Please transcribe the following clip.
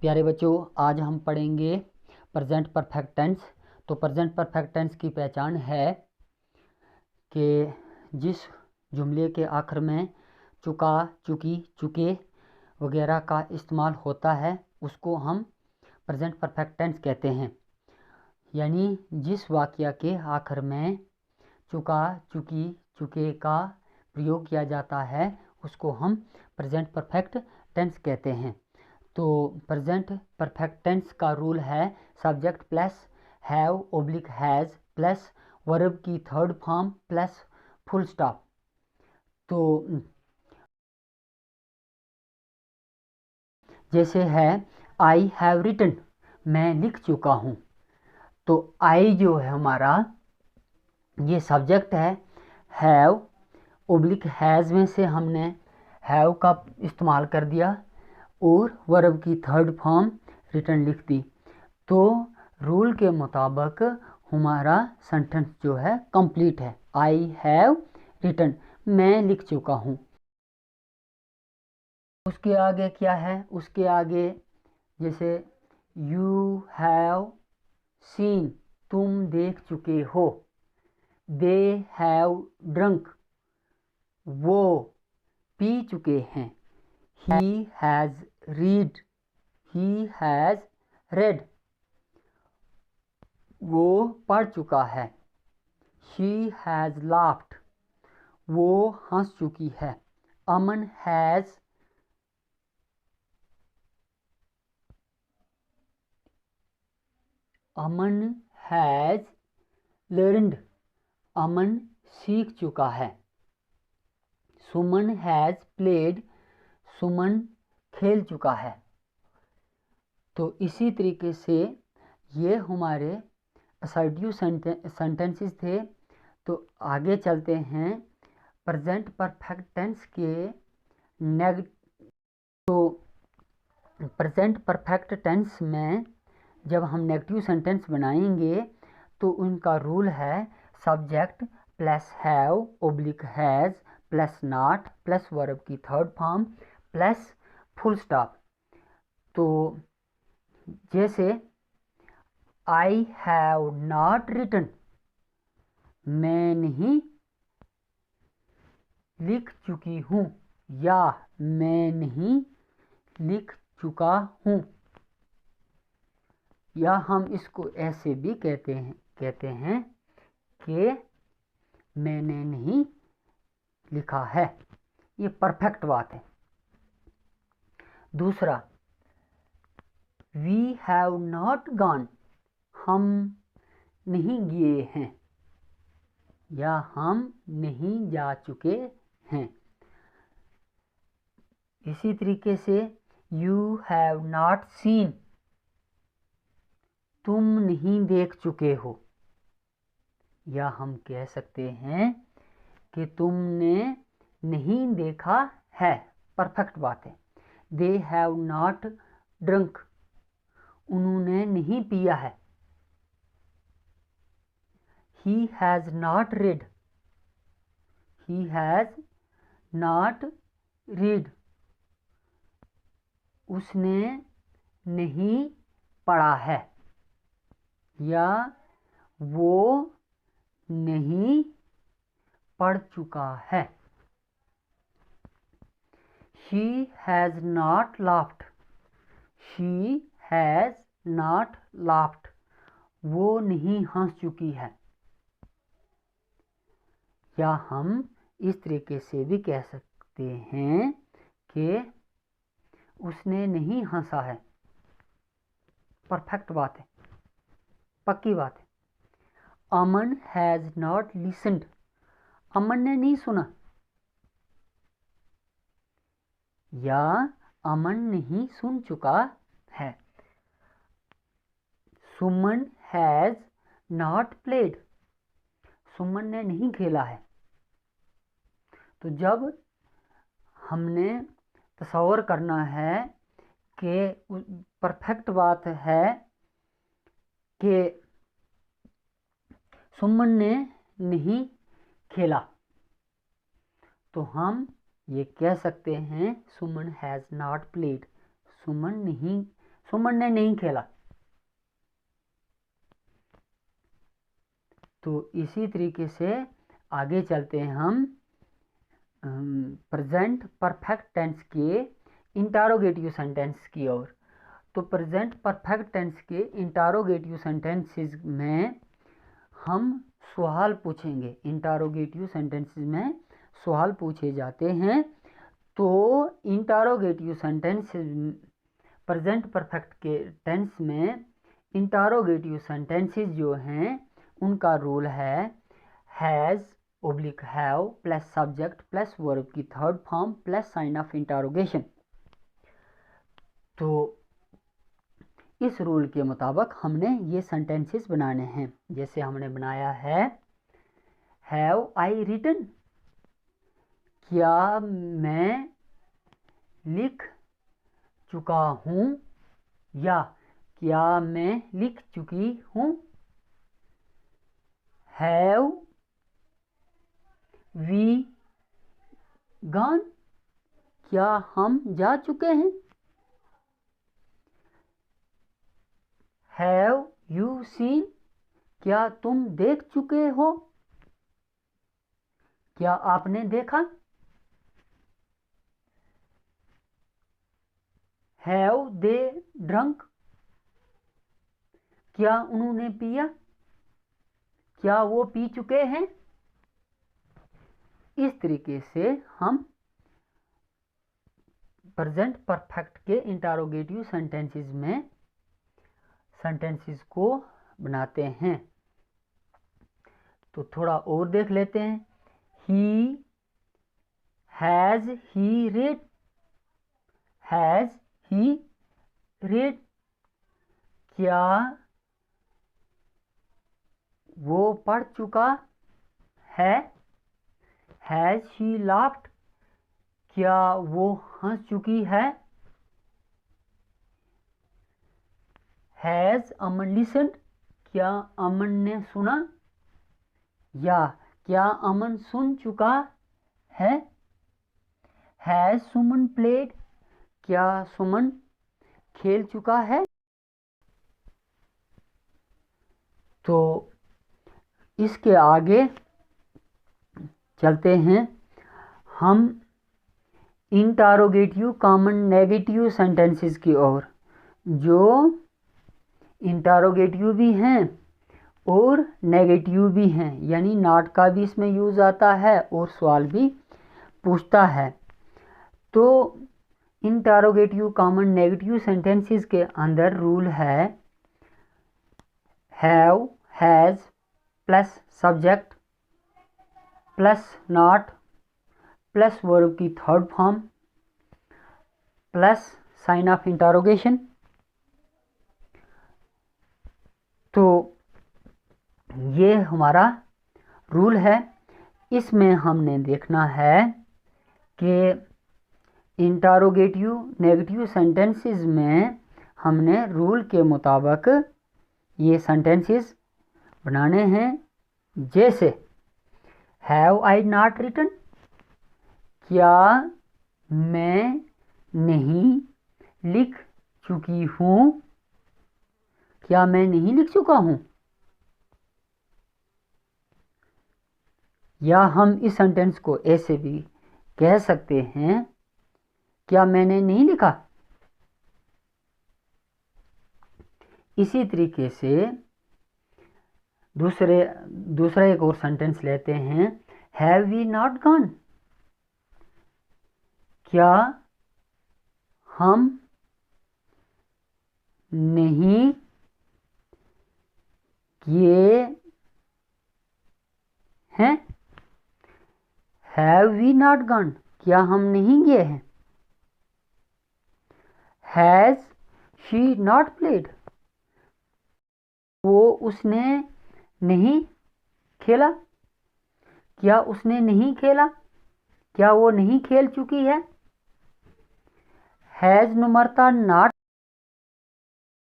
प्यारे बच्चों, आज हम पढ़ेंगे प्रेजेंट परफेक्ट टेंस। तो प्रेजेंट परफेक्ट टेंस की पहचान है कि जिस जुमले के आखिर में चुका, चुकी, चुके वगैरह का इस्तेमाल होता है उसको हम प्रेजेंट परफेक्ट टेंस कहते हैं। यानी जिस वाक्य के आखिर में चुका, चुकी, चुके का प्रयोग किया जाता है उसको हम प्रेजेंट परफेक्ट टेंस कहते हैं। तो प्रेजेंट परफेक्ट टेंस का रूल है subject plus have oblique has plus verb की third form plus full stop. तो जैसे है आई हैव रिटन, मैं लिख चुका हूँ। तो आई जो है हमारा ये सब्जेक्ट है, हैव ओब्लिक हैज़ में से हमने हैव का इस्तेमाल कर दिया और वर्ब की थर्ड फॉर्म रिटन लिख दी। तो रूल के मुताबिक हमारा सेंटेंस जो है कंप्लीट है। आई हैव रिटन, मैं लिख चुका हूँ। उसके आगे क्या है? उसके आगे जैसे यू हैव सीन, तुम देख चुके हो। दे हैव ड्रंक, वो पी चुके हैं। He has read, he has red, वो पढ़ चुका है। शी हैज़ लाफ्ड, वो हंस चुकी है। अमन हैज़ लर्नड, अमन सीख चुका है। सुमन हैज़ प्लेड, सुमन खेल चुका है। तो इसी तरीके से ये हमारे असर्टिव सेंटेंसेस थे। तो आगे चलते हैं प्रेजेंट परफेक्ट टेंस के तो प्रेजेंट परफेक्ट टेंस में जब हम नेगेटिव सेंटेंस बनाएंगे तो उनका रूल है subject plus have oblique has plus not plus verb की third form plus full stop. तो जैसे आई हैव नॉट रिटन, मैं नहीं लिख चुकी हूँ, या मैं नहीं लिख चुका हूँ। या हम इसको ऐसे भी कहते हैं कि मैंने नहीं लिखा है। ये परफेक्ट बात है। दूसरा, वी हैव नॉट गॉन, हम नहीं गए हैं या हम नहीं जा चुके हैं। इसी तरीके से यू हैव नॉट सीन, तुम नहीं देख चुके हो। या हम कह सकते हैं कि तुमने नहीं देखा है। परफेक्ट बात है। दे हैव नॉट ड्रंक, उन्होंने नहीं पिया है। He has not read, he has not read, उसने नहीं पढ़ा है या वो नहीं पढ़ चुका है। She has not laughed, she has not laughed, वो नहीं हंस चुकी है। या हम इस तरीके से भी कह सकते हैं कि उसने नहीं हंसा है। परफेक्ट बात है, पक्की बात है। अमन हैज़ नॉट लिसन्ड, अमन ने नहीं सुना या अमन नहीं सुन चुका है। सुमन हैज़ नॉट प्लेड, सुमन ने नहीं खेला है। तो जब हमने तस्वर करना है कि परफेक्ट बात है कि सुमन ने नहीं खेला, तो हम ये कह सकते हैं सुमन हैज़ नॉट प्लेड, सुमन नहीं सुमन ने नहीं खेला। तो इसी तरीके से आगे चलते हैं हम प्रेजेंट परफेक्ट टेंस के इंटरोगेटिव सेंटेंस की ओर। तो प्रेजेंट परफेक्ट टेंस के इंटरोगेटिव सेंटेंसेस में हम सवाल पूछेंगे। इंटरोगेटिव सेंटेंसेस में सवाल पूछे जाते हैं। तो इंटरोगेटिव सेंटेंसेस प्रेजेंट परफेक्ट के टेंस में इंटरोगेटिव सेंटेंसेस जो हैं उनका रूल है has oblique have plus subject plus verb की third form plus sign of interrogation. तो इस रूल के मुताबिक हमने ये सेंटेंसेस बनाने हैं। जैसे हमने बनाया है हैव आई रिटन, क्या मैं लिख चुका हूँ या क्या मैं लिख चुकी हूँ। हैव वी गॉन, क्या हम जा चुके हैं। हैव यू सीन, क्या तुम देख चुके हो, क्या आपने देखा। हैव दे ड्रंक, क्या उन्होंने पिया, क्या वो पी चुके हैं। इस तरीके से हम प्रेजेंट परफेक्ट के इंटरोगेटिव सेंटेंसेस में सेंटेंसेस को बनाते हैं। तो थोड़ा और देख लेते हैं। He has he red, has he red, क्या वो पढ़ चुका है। हैज शी लाफ्ड, क्या वो हंस चुकी है। हैज अमन लिसन्ड, क्या अमन ने सुना या क्या अमन सुन चुका है। हैज सुमन प्लेड, क्या सुमन खेल चुका है। तो इसके आगे चलते हैं हम इंटरोगेटिव कॉमन नेगेटिव सेंटेंसेस की ओर, जो इंटरोगेटिव भी हैं और नेगेटिव भी हैं, यानी नॉट का भी इसमें यूज़ आता है और सवाल भी पूछता है। तो इंटरोगेटिव कॉमन नेगेटिव सेंटेंसेस के अंदर रूल है have has plus subject plus not plus verb की third form plus sign of interrogation. तो ये हमारा रूल है। इसमें हमने देखना है कि इंटरोगेटिव नेगेटिव सेंटेंसेस में हमने रूल के मुताबिक ये सेंटेंसेस बनाने हैं। जैसे हैव आई नॉट रिटन, क्या मैं नहीं लिख चुकी हूँ, क्या मैं नहीं लिख चुका हूँ। या हम इस सेंटेंस को ऐसे भी कह सकते हैं क्या मैंने नहीं लिखा। इसी तरीके से दूसरा एक और सेंटेंस लेते हैं हैव वी नॉट गॉन, क्या हम नहीं किए हैं। हैव वी नॉट गॉन, क्या हम नहीं गए हैं। हैज शी नॉट प्लेड, वो उसने नहीं खेला, क्या उसने नहीं खेला, क्या वो नहीं खेल चुकी है। Has नुमरता not